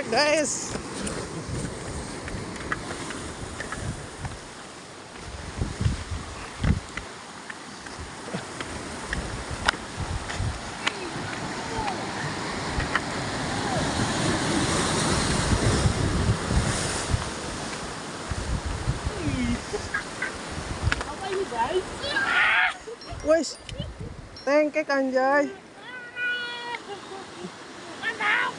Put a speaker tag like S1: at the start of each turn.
S1: guys.
S2: Apa ini guys?
S1: Wes, tengkek anjay.
S2: Mantap.